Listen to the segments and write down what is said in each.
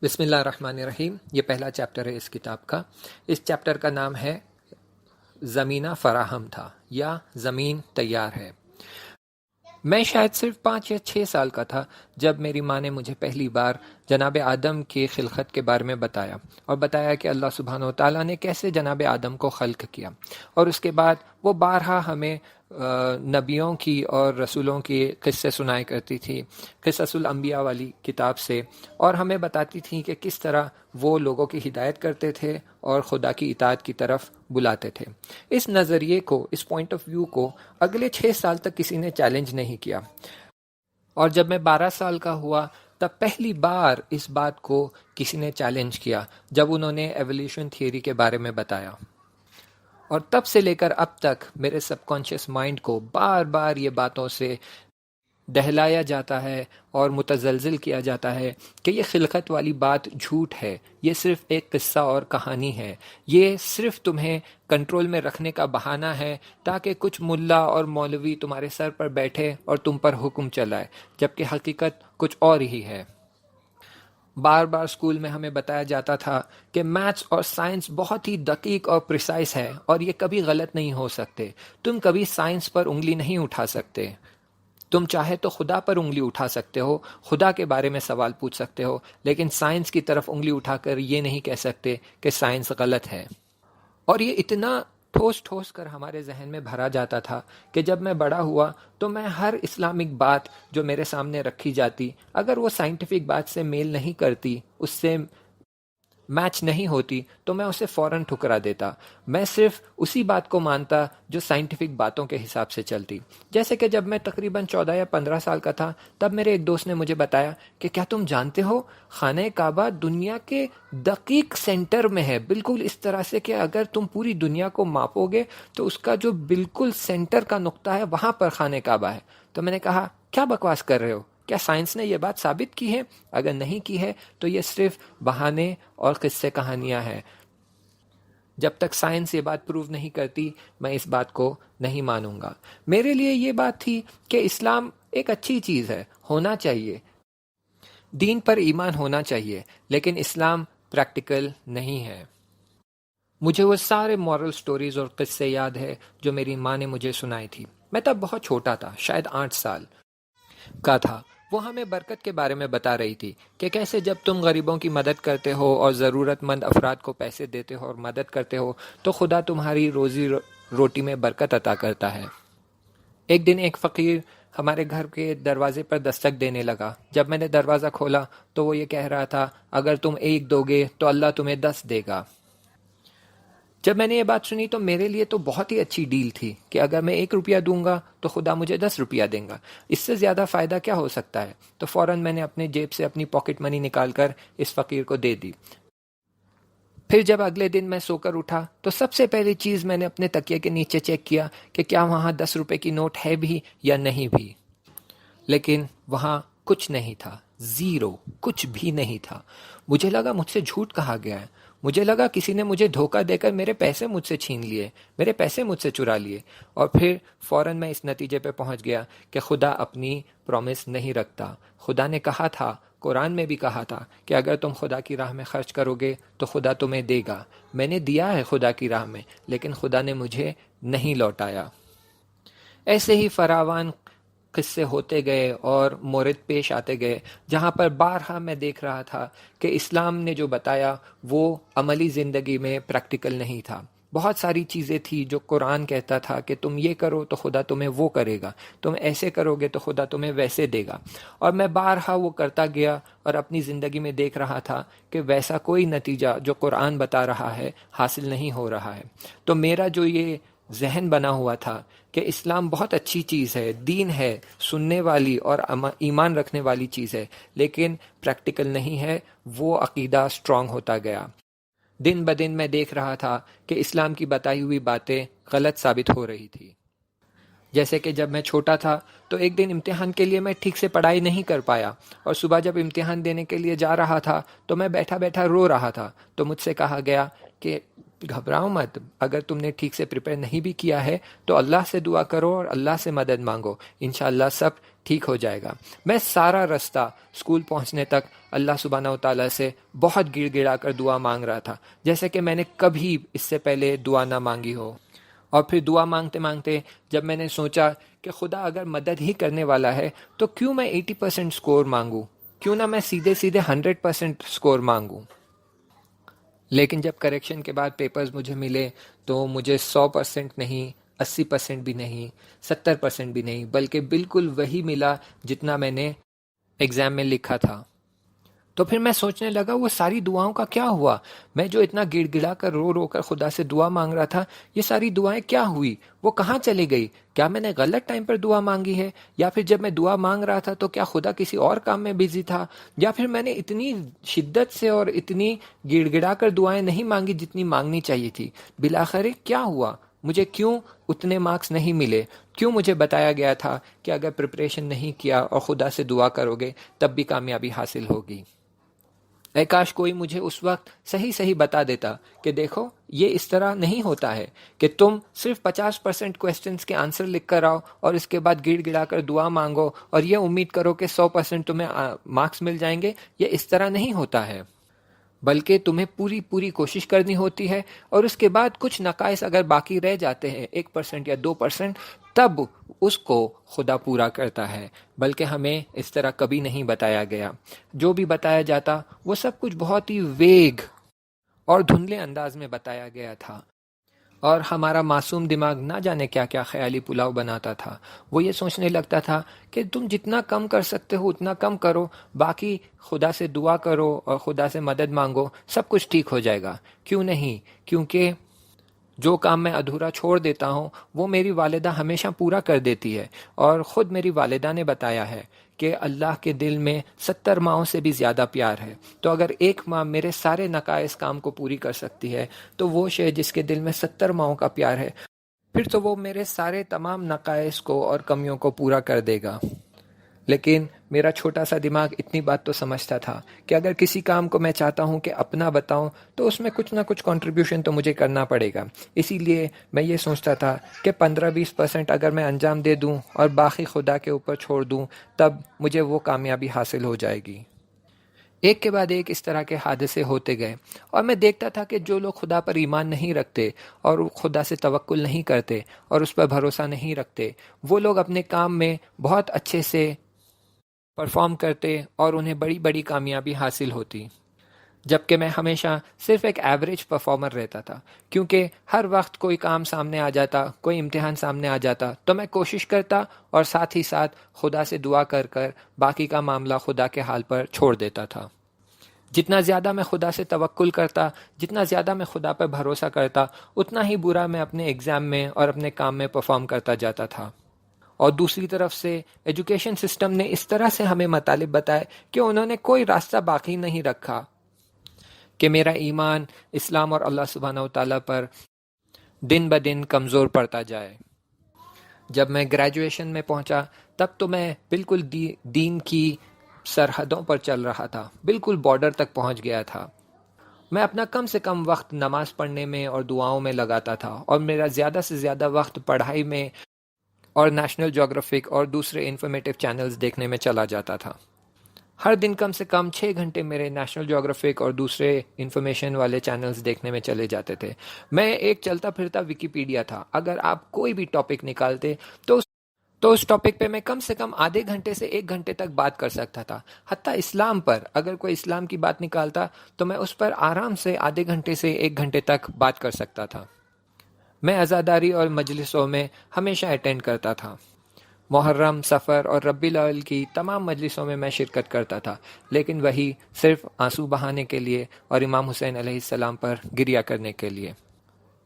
بسم اللہ الرحمن الرحیم۔ یہ پہلا چیپٹر ہے اس کتاب کا۔ اس چیپٹر کا نام ہے زمینہ فراہم تھا یا زمین تیار ہے۔ میں شاید صرف 5 یا 6 سال کا تھا جب میری ماں نے مجھے پہلی بار جناب آدم کی خلقت کے بارے میں بتایا اور بتایا کہ اللہ سبحانہ و تعالیٰ نے کیسے جناب آدم کو خلق کیا، اور اس کے بعد وہ بارہا ہمیں نبیوں کی اور رسولوں کے قصے سنایا کرتی تھی، قصص الانبیاء والی کتاب سے، اور ہمیں بتاتی تھیں کہ کس طرح وہ لوگوں کی ہدایت کرتے تھے اور خدا کی اطاعت کی طرف بلاتے تھے۔ اس نظریے کو، اس پوائنٹ آف ویو کو اگلے 6 سال تک کسی نے چیلنج نہیں کیا، اور جب میں 12 سال کا ہوا تب پہلی بار اس بات کو کسی نے چیلنج کیا جب انہوں نے ایولیوشن تھیوری کے بارے میں بتایا، اور تب سے لے کر اب تک میرے سب کانشیس مائنڈ کو بار بار یہ باتوں سے دہلایا جاتا ہے اور متزلزل کیا جاتا ہے کہ یہ خلقت والی بات جھوٹ ہے، یہ صرف ایک قصہ اور کہانی ہے، یہ صرف تمہیں کنٹرول میں رکھنے کا بہانہ ہے تاکہ کچھ ملا اور مولوی تمہارے سر پر بیٹھے اور تم پر حکم چلائے، جبکہ حقیقت کچھ اور ہی ہے۔ بار بار اسکول میں ہمیں بتایا جاتا تھا کہ میتھس اور سائنس بہت ہی دقیق اور پریسائز ہے اور یہ کبھی غلط نہیں ہو سکتے، تم کبھی سائنس پر انگلی نہیں اٹھا سکتے، تم چاہے تو خدا پر انگلی اٹھا سکتے ہو، خدا کے بارے میں سوال پوچھ سکتے ہو، لیکن سائنس کی طرف انگلی اٹھا کر یہ نہیں کہہ سکتے کہ سائنس غلط ہے۔ اور یہ اتنا ٹھوس ٹھوس کر ہمارے ذہن میں بھرا جاتا تھا کہ جب میں بڑا ہوا تو میں ہر اسلامک بات جو میرے سامنے رکھی جاتی، اگر وہ سائنٹیفک بات سے میل نہیں کرتی، اس سے میچ نہیں ہوتی، تو میں اسے فوراً ٹھکرا دیتا۔ میں صرف اسی بات کو مانتا جو سائنٹیفک باتوں کے حساب سے چلتی۔ جیسے کہ جب میں تقریباً 14 یا 15 سال کا تھا تب میرے ایک دوست نے مجھے بتایا کہ کیا تم جانتے ہو خانہ کعبہ دنیا کے دقیق سینٹر میں ہے، بالکل اس طرح سے کہ اگر تم پوری دنیا کو ماپو گے تو اس کا جو بالکل سینٹر کا نقطہ ہے وہاں پر خانہ کعبہ ہے۔ تو میں نے کہا کیا بکواس کر رہے ہو، کیا سائنس نے یہ بات ثابت کی ہے؟ اگر نہیں کی ہے تو یہ صرف بہانے اور قصے کہانیاں ہیں۔ جب تک سائنس یہ بات پروو نہیں کرتی میں اس بات کو نہیں مانوں گا۔ میرے لیے یہ بات تھی کہ اسلام ایک اچھی چیز ہے، ہونا چاہیے، دین پر ایمان ہونا چاہیے، لیکن اسلام پریکٹیکل نہیں ہے۔ مجھے وہ سارے مورل سٹوریز اور قصے یاد ہے جو میری ماں نے مجھے سنائی تھی۔ میں تب بہت چھوٹا تھا، شاید 8 سال کا تھا۔ وہ ہمیں برکت کے بارے میں بتا رہی تھی کہ کیسے جب تم غریبوں کی مدد کرتے ہو اور ضرورت مند افراد کو پیسے دیتے ہو اور مدد کرتے ہو تو خدا تمہاری روزی روٹی میں برکت عطا کرتا ہے۔ ایک دن ایک فقیر ہمارے گھر کے دروازے پر دستک دینے لگا۔ جب میں نے دروازہ کھولا تو وہ یہ کہہ رہا تھا اگر تم 1 دو گے تو اللہ تمہیں 10 دے گا۔ جب میں نے یہ بات سنی تو میرے لیے تو بہت ہی اچھی ڈیل تھی کہ اگر میں 1 روپیہ دوں گا تو خدا مجھے 10 روپیہ دیں گا، اس سے زیادہ فائدہ کیا ہو سکتا ہے؟ تو فوراً میں نے اپنے جیب سے اپنی پاکٹ منی نکال کر اس فقیر کو دے دی۔ پھر جب اگلے دن میں سو کر اٹھا تو سب سے پہلی چیز میں نے اپنے تکیے کے نیچے چیک کیا کہ کیا وہاں 10 روپے کی نوٹ ہے بھی یا نہیں بھی، لیکن وہاں کچھ نہیں تھا، زیرو، کچھ بھی نہیں تھا۔ مجھے لگا مجھ سے جھوٹ کہا گیا ہے، مجھے لگا کسی نے مجھے دھوکہ دے کر میرے پیسے مجھ سے چھین لیے، میرے پیسے مجھ سے چرا لیے، اور پھر فوراً میں اس نتیجے پہ پہنچ گیا کہ خدا اپنی پرومس نہیں رکھتا۔ خدا نے کہا تھا، قرآن میں بھی کہا تھا کہ اگر تم خدا کی راہ میں خرچ کرو گے تو خدا تمہیں دے گا۔ میں نے دیا ہے خدا کی راہ میں، لیکن خدا نے مجھے نہیں لوٹایا۔ ایسے ہی فراوان قصے ہوتے گئے اور مورد پیش آتے گئے جہاں پر بارہا میں دیکھ رہا تھا کہ اسلام نے جو بتایا وہ عملی زندگی میں پریکٹیکل نہیں تھا۔ بہت ساری چیزیں تھی جو قرآن کہتا تھا کہ تم یہ کرو تو خدا تمہیں وہ کرے گا، تم ایسے کرو گے تو خدا تمہیں ویسے دے گا، اور میں بارہا وہ کرتا گیا اور اپنی زندگی میں دیکھ رہا تھا کہ ویسا کوئی نتیجہ جو قرآن بتا رہا ہے حاصل نہیں ہو رہا ہے۔ تو میرا جو یہ ذہن بنا ہوا تھا کہ اسلام بہت اچھی چیز ہے، دین ہے، سننے والی اور ایمان رکھنے والی چیز ہے، لیکن پریکٹیکل نہیں ہے، وہ عقیدہ سٹرونگ ہوتا گیا۔ دن بدن میں دیکھ رہا تھا کہ اسلام کی بتائی ہوئی باتیں غلط ثابت ہو رہی تھی۔ جیسے کہ جب میں چھوٹا تھا تو ایک دن امتحان کے لیے میں ٹھیک سے پڑھائی نہیں کر پایا، اور صبح جب امتحان دینے کے لیے جا رہا تھا تو میں بیٹھا بیٹھا رو رہا تھا، تو مجھ سے کہا گیا کہ گھبراؤ مت، اگر تم نے ٹھیک سے پریپیئر نہیں بھی کیا ہے تو اللہ سے دعا کرو اور اللہ سے مدد مانگو، انشاءاللہ سب ٹھیک ہو جائے گا۔ میں سارا رستہ اسکول پہنچنے تک اللہ سبحانہ و تعالیٰ سے بہت گڑ گڑا کر دعا مانگ رہا تھا، جیسے کہ میں نے کبھی اس سے پہلے دعا نہ مانگی ہو۔ اور پھر دعا مانگتے مانگتے جب میں نے سوچا کہ خدا اگر مدد ہی کرنے والا ہے تو کیوں میں 80% سکور مانگوں، کیوں نہ میں سیدھے سیدھے 100% سکور مانگوں۔ لیکن جب کریکشن کے بعد پیپرز مجھے ملے تو مجھے 100% نہیں، 80% بھی نہیں، 70% بھی نہیں، بلکہ بالکل وہی ملا جتنا میں نے ایگزام میں لکھا تھا۔ تو پھر میں سوچنے لگا وہ ساری دعاؤں کا کیا ہوا؟ میں جو اتنا گڑ گڑا کر رو رو کر خدا سے دعا مانگ رہا تھا، یہ ساری دعائیں کیا ہوئی؟ وہ کہاں چلی گئی؟ کیا میں نے غلط ٹائم پر دعا مانگی ہے؟ یا پھر جب میں دعا مانگ رہا تھا تو کیا خدا کسی اور کام میں بزی تھا؟ یا پھر میں نے اتنی شدت سے اور اتنی گڑ گڑا کر دعائیں نہیں مانگی جتنی مانگنی چاہیے تھی؟ بالآخر کیا ہوا؟ مجھے کیوں اتنے مارکس نہیں ملے؟ کیوں مجھے بتایا گیا تھا کہ اگر پریپریشن نہیں کیا اور خدا سے دعا کرو گے تب بھی کامیابی حاصل ہوگی؟ اے کاش کوئی مجھے اس وقت صحیح بتا دیتا کہ دیکھو یہ اس طرح نہیں ہوتا ہے کہ تم صرف 50% کویسچنز کے آنسر لکھ کر آؤ اور اس کے بعد گڑ گڑا کر دعا مانگو اور یہ امید کرو کہ 100% تمہیں مارکس مل جائیں گے۔ یہ اس طرح نہیں ہوتا ہے، بلکہ تمہیں پوری کوشش کرنی ہوتی ہے، اور اس کے بعد کچھ نقائص اگر باقی رہ جاتے ہیں 1% یا 2%، تب اس کو خدا پورا کرتا ہے، بلکہ ہمیں اس طرح کبھی نہیں بتایا گیا۔ جو بھی بتایا جاتا وہ سب کچھ بہت ہی ویگ اور دھندلے انداز میں بتایا گیا تھا، اور ہمارا معصوم دماغ نہ جانے کیا کیا خیالی پلاؤ بناتا تھا۔ وہ یہ سوچنے لگتا تھا کہ تم جتنا کم کر سکتے ہو اتنا کم کرو، باقی خدا سے دعا کرو اور خدا سے مدد مانگو، سب کچھ ٹھیک ہو جائے گا۔ کیوں نہیں؟ کیونکہ جو کام میں ادھورا چھوڑ دیتا ہوں وہ میری والدہ ہمیشہ پورا کر دیتی ہے، اور خود میری والدہ نے بتایا ہے کہ اللہ کے دل میں 70 ماؤں سے بھی زیادہ پیار ہے۔ تو اگر ایک ماں میرے سارے ناقائص کام کو پوری کر سکتی ہے تو وہ شے جس کے دل میں 70 ماؤں کا پیار ہے، پھر تو وہ میرے سارے تمام ناقائص کو اور کمیوں کو پورا کر دے گا۔ لیکن میرا چھوٹا سا دماغ اتنی بات تو سمجھتا تھا کہ اگر کسی کام کو میں چاہتا ہوں کہ اپنا بتاؤں تو اس میں کچھ نہ کچھ کنٹریبیوشن تو مجھے کرنا پڑے گا۔ اسی لیے میں یہ سوچتا تھا کہ 15-20% اگر میں انجام دے دوں اور باقی خدا کے اوپر چھوڑ دوں تب مجھے وہ کامیابی حاصل ہو جائے گی۔ ایک کے بعد ایک اس طرح کے حادثے ہوتے گئے، اور میں دیکھتا تھا کہ جو لوگ خدا پر ایمان نہیں رکھتے اور خدا سے توکل نہیں کرتے اور اس پر بھروسہ نہیں رکھتے، وہ لوگ اپنے کام میں بہت اچھے سے پرفارم کرتے اور انہیں بڑی بڑی کامیابی حاصل ہوتی، جبکہ میں ہمیشہ صرف ایک ایوریج پرفارمر رہتا تھا، کیونکہ ہر وقت کوئی کام سامنے آ جاتا، کوئی امتحان سامنے آ جاتا تو میں کوشش کرتا اور ساتھ ہی ساتھ خدا سے دعا کر کر باقی کا معاملہ خدا کے حال پر چھوڑ دیتا تھا۔ جتنا زیادہ میں خدا سے توکل کرتا، جتنا زیادہ میں خدا پر بھروسہ کرتا، اتنا ہی برا میں اپنے ایگزام میں اور اپنے کام میں پرفارم کرتا جاتا تھا۔ اور دوسری طرف سے ایجوکیشن سسٹم نے اس طرح سے ہمیں مطالب بتائے کہ انہوں نے کوئی راستہ باقی نہیں رکھا کہ میرا ایمان اسلام اور اللہ سبحانہ و تعالیٰ پر دن بدن کمزور پڑتا جائے۔ جب میں گریجویشن میں پہنچا تب تو میں بالکل دین کی سرحدوں پر چل رہا تھا، بالکل بارڈر تک پہنچ گیا تھا۔ میں اپنا کم سے کم وقت نماز پڑھنے میں اور دعاؤں میں لگاتا تھا، اور میرا زیادہ سے زیادہ وقت پڑھائی میں اور نیشنل جیوگرافک اور دوسرے انفارمیٹیو چینلز دیکھنے میں چلا جاتا تھا۔ ہر دن کم سے کم 6 گھنٹے میرے نیشنل جیوگرافک اور دوسرے انفارمیشن والے چینلز دیکھنے میں چلے جاتے تھے۔ میں ایک چلتا پھرتا ویکیپیڈیا تھا، اگر آپ کوئی بھی ٹاپک نکالتے تو اس ٹاپک پہ میں کم سے کم آدھے گھنٹے سے 1 گھنٹے تک بات کر سکتا تھا۔ حتیٰ اسلام پر اگر کوئی اسلام کی بات نکالتا تو میں اس پر آرام سے آدھے گھنٹے سے 1 گھنٹے تک بات کر سکتا تھا۔ میں عزاداری اور مجلسوں میں ہمیشہ اٹینڈ کرتا تھا۔ محرم، سفر اور ربیع الاول کی تمام مجلسوں میں میں شرکت کرتا تھا، لیکن وہی صرف آنسو بہانے کے لیے اور امام حسین علیہ السلام پر گریہ کرنے کے لیے۔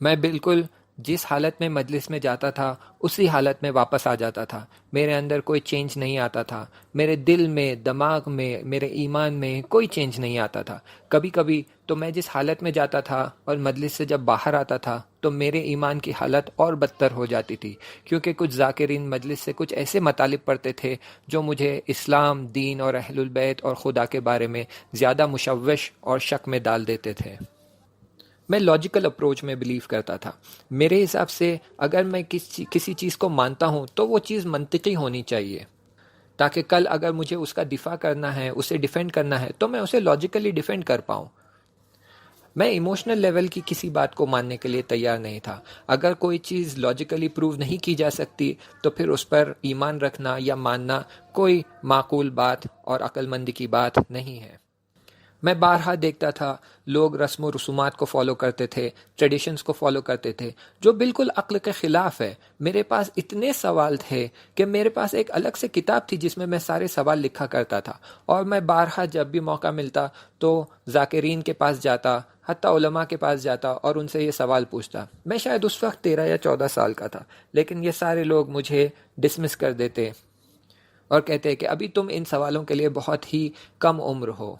میں بالکل جس حالت میں مجلس میں جاتا تھا اسی حالت میں واپس آ جاتا تھا، میرے اندر کوئی چینج نہیں آتا تھا، میرے دل میں، دماغ میں، میرے ایمان میں کوئی چینج نہیں آتا تھا۔ کبھی کبھی تو میں جس حالت میں جاتا تھا اور مجلس سے جب باہر آتا تھا تو میرے ایمان کی حالت اور بدتر ہو جاتی تھی، کیونکہ کچھ ذاکرین مجلس سے کچھ ایسے مطالب پڑھتے تھے جو مجھے اسلام، دین اور اہل البیت اور خدا کے بارے میں زیادہ مشوش اور شک میں ڈال دیتے تھے۔ میں لاجیکل اپروچ میں بلیو کرتا تھا. میرے حساب سے اگر میں کسی چیز کو مانتا ہوں تو وہ چیز منطقی ہونی چاہیے، تاکہ کل اگر مجھے اس کا دفاع کرنا ہے، اسے ڈیفینڈ کرنا ہے، تو میں اسے لاجیکلی ڈیفینڈ کر پاؤں. میں ایموشنل لیول کی کسی بات کو ماننے کے لیے تیار نہیں تھا. اگر کوئی چیز لاجیکلی پروو نہیں کی جا سکتی تو پھر اس پر ایمان رکھنا یا ماننا کوئی معقول بات اور عقل مندی کی بات نہیں ہے. میں بارہا دیکھتا تھا لوگ رسم و رسومات کو فالو کرتے تھے، ٹریڈیشنز کو فالو کرتے تھے، جو بالکل عقل کے خلاف ہے. میرے پاس اتنے سوال تھے کہ میرے پاس ایک الگ سے کتاب تھی جس میں میں سارے سوال لکھا کرتا تھا، اور میں بارہا جب بھی موقع ملتا تو ذاکرین کے پاس جاتا، حتیٰ علماء کے پاس جاتا اور ان سے یہ سوال پوچھتا. میں شاید اس وقت 13 یا 14 سال کا تھا، لیکن یہ سارے لوگ مجھے ڈسمس کر دیتے اور کہتے کہ ابھی تم ان سوالوں کے لیے بہت ہی کم عمر ہو،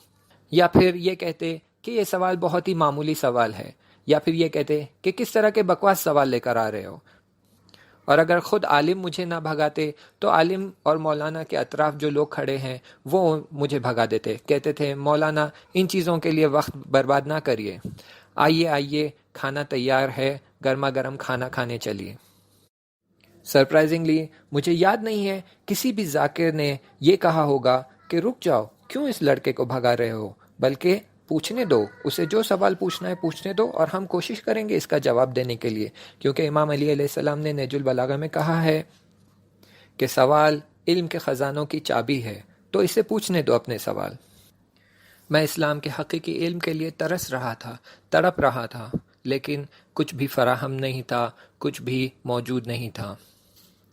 یا پھر یہ کہتے کہ یہ سوال بہت ہی معمولی سوال ہے، یا پھر یہ کہتے کہ کس طرح کے بکواس سوال لے کر آ رہے ہو. اور اگر خود عالم مجھے نہ بھگاتے تو عالم اور مولانا کے اطراف جو لوگ کھڑے ہیں وہ مجھے بھگا دیتے. کہتے تھے مولانا ان چیزوں کے لیے وقت برباد نہ کریے، آئیے آئیے کھانا تیار ہے، گرما گرم کھانا کھانے چلیے. سرپرائزنگلی مجھے یاد نہیں ہے کسی بھی ذاکر نے یہ کہا ہوگا کہ رک جاؤ، کیوں اس لڑکے کو بھگا رہے ہو، بلکہ پوچھنے دو، اسے جو سوال پوچھنا ہے پوچھنے دو، اور ہم کوشش کریں گے اس کا جواب دینے کے لیے. کیونکہ امام علی علیہ السلام نے نہج البلاغہ میں کہا ہے کہ سوال علم کے خزانوں کی چابی ہے، تو اسے پوچھنے دو اپنے سوال. میں اسلام کے حقیقی علم کے لیے ترس رہا تھا، تڑپ رہا تھا، لیکن کچھ بھی فراہم نہیں تھا، کچھ بھی موجود نہیں تھا.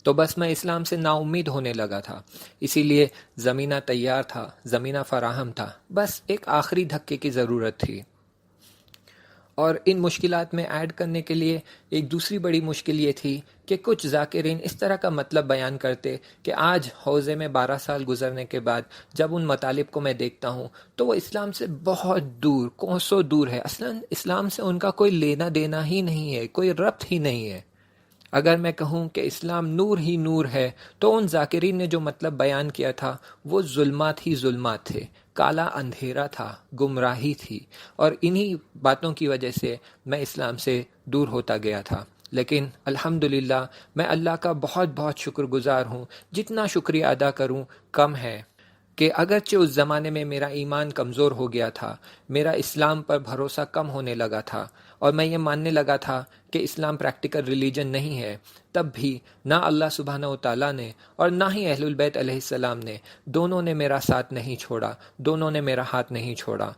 تو بس میں اسلام سے نا امید ہونے لگا تھا. اسی لیے زمینہ تیار تھا، زمینہ فراہم تھا، بس ایک آخری دھکے کی ضرورت تھی. اور ان مشکلات میں ایڈ کرنے کے لیے ایک دوسری بڑی مشکل یہ تھی کہ کچھ ذاکرین اس طرح کا مطلب بیان کرتے کہ آج حوزے میں 12 سال گزرنے کے بعد جب ان مطالب کو میں دیکھتا ہوں تو وہ اسلام سے بہت دور، کوسوں دور ہے. اصلاً اسلام سے ان کا کوئی لینا دینا ہی نہیں ہے، کوئی ربط ہی نہیں ہے. اگر میں کہوں کہ اسلام نور ہی نور ہے تو ان ذاکرین نے جو مطلب بیان کیا تھا وہ ظلمات ہی ظلمات تھے، کالا اندھیرا تھا، گمراہی تھی. اور انہی باتوں کی وجہ سے میں اسلام سے دور ہوتا گیا تھا. لیکن الحمدللہ میں اللہ کا بہت بہت شکر گزار ہوں. جتنا شکریہ ادا کروں کم ہے کہ اگرچہ اس زمانے میں میرا ایمان کمزور ہو گیا تھا، میرا اسلام پر بھروسہ کم ہونے لگا تھا، اور میں یہ ماننے لگا تھا کہ اسلام پریکٹیکل ریلیجن نہیں ہے، تب بھی نہ اللہ سبحانہ و تعالیٰ نے اور نہ ہی اہل البیت علیہ السلام نے، دونوں نے میرا ساتھ نہیں چھوڑا، دونوں نے میرا ہاتھ نہیں چھوڑا.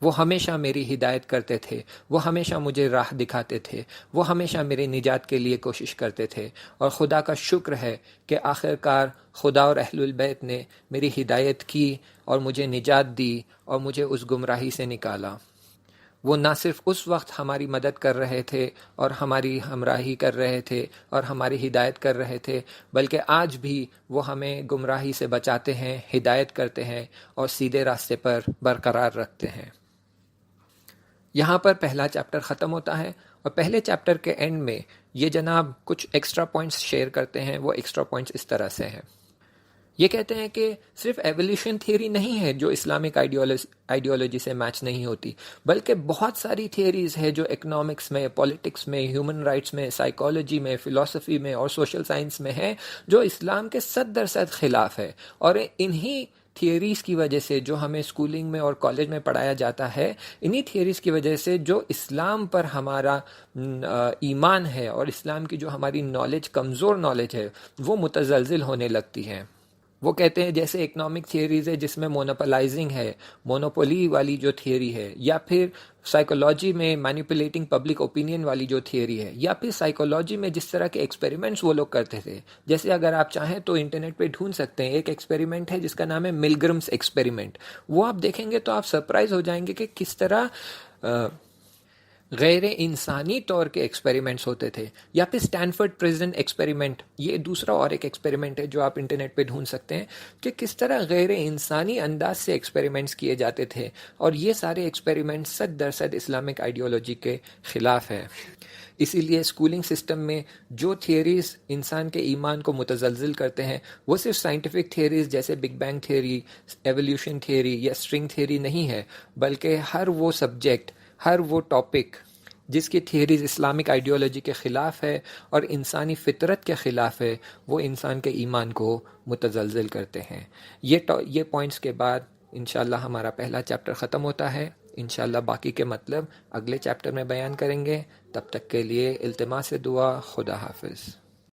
وہ ہمیشہ میری ہدایت کرتے تھے، وہ ہمیشہ مجھے راہ دکھاتے تھے، وہ ہمیشہ میری نجات کے لیے کوشش کرتے تھے. اور خدا کا شکر ہے کہ آخرکار خدا اور اہل البیت نے میری ہدایت کی اور مجھے نجات دی اور مجھے اس گمراہی سے نکالا. وہ نہ صرف اس وقت ہماری مدد کر رہے تھے اور ہماری ہمراہی کر رہے تھے اور ہماری ہدایت کر رہے تھے، بلکہ آج بھی وہ ہمیں گمراہی سے بچاتے ہیں، ہدایت کرتے ہیں اور سیدھے راستے پر برقرار رکھتے ہیں. یہاں پر پہلا چیپٹر ختم ہوتا ہے، اور پہلے چیپٹر کے اینڈ میں یہ جناب کچھ ایکسٹرا پوائنٹس شیئر کرتے ہیں. وہ ایکسٹرا پوائنٹس اس طرح سے ہیں. یہ کہتے ہیں کہ صرف ایولیوشن تھیوری نہیں ہے جو اسلامک آئیڈیالوجی سے میچ نہیں ہوتی، بلکہ بہت ساری تھیوریز ہے جو اکنامکس میں، پولیٹکس میں، ہیومن رائٹس میں، سائیکالوجی میں، فلسفی میں اور سوشل سائنس میں ہے جو اسلام کے 100% خلاف ہے. اور انہی تھیوریز کی وجہ سے جو ہمیں اسکولنگ میں اور کالج میں پڑھایا جاتا ہے، انہی تھیوریز کی وجہ سے جو اسلام پر ہمارا ایمان ہے اور اسلام کی جو ہماری نالج، کمزور نالج ہے، وہ متزلزل ہونے لگتی ہے. وہ کہتے ہیں جیسے اکنامک تھیوریز ہے جس میں مونوپلائزنگ ہے، مونوپولی والی جو تھیوری ہے، یا پھر سائیکولوجی میں مینیپولیٹنگ پبلک اوپینین والی جو تھیوری ہے، یا پھر سائیکولوجی میں جس طرح کے ایکسپیریمنٹس وہ لوگ کرتے تھے. جیسے اگر آپ چاہیں تو انٹرنیٹ پہ ڈھونڈ سکتے ہیں، ایک ایکسپیریمنٹ ہے جس کا نام ہے ملگرمس ایکسپیریمنٹ. وہ آپ دیکھیں گے تو آپ سرپرائز ہو جائیں گے کہ کس طرح غیر انسانی طور کے ایکسپیریمنٹس ہوتے تھے. یا پھر اسٹینفورڈ پریزن ایکسپیریمنٹ، یہ دوسرا اور ایک ایکسپیریمنٹ ہے جو آپ انٹرنیٹ پہ ڈھونڈ سکتے ہیں کہ کس طرح غیر انسانی انداز سے ایکسپیریمنٹس کیے جاتے تھے. اور یہ سارے ایکسپیریمنٹس 100% اسلامک آئیڈیالوجی کے خلاف ہے. اسی لیے اسکولنگ سسٹم میں جو تھیوریز انسان کے ایمان کو متزلزل کرتے ہیں وہ صرف سائنٹیفک تھیوریز جیسے big bang theory, evolution theory یا اسٹرنگ تھیوری نہیں ہے، بلکہ ہر وہ سبجیکٹ، ہر وہ ٹاپک جس کی تھیریز اسلامک آئیڈیالوجی کے خلاف ہے اور انسانی فطرت کے خلاف ہے، وہ انسان کے ایمان کو متزلزل کرتے ہیں۔ یہ پوائنٹس کے بعد انشاءاللہ ہمارا پہلا چیپٹر ختم ہوتا ہے۔ انشاءاللہ باقی کے مطلب اگلے چیپٹر میں بیان کریں گے۔ تب تک کے لیے التماس دعا، خدا حافظ۔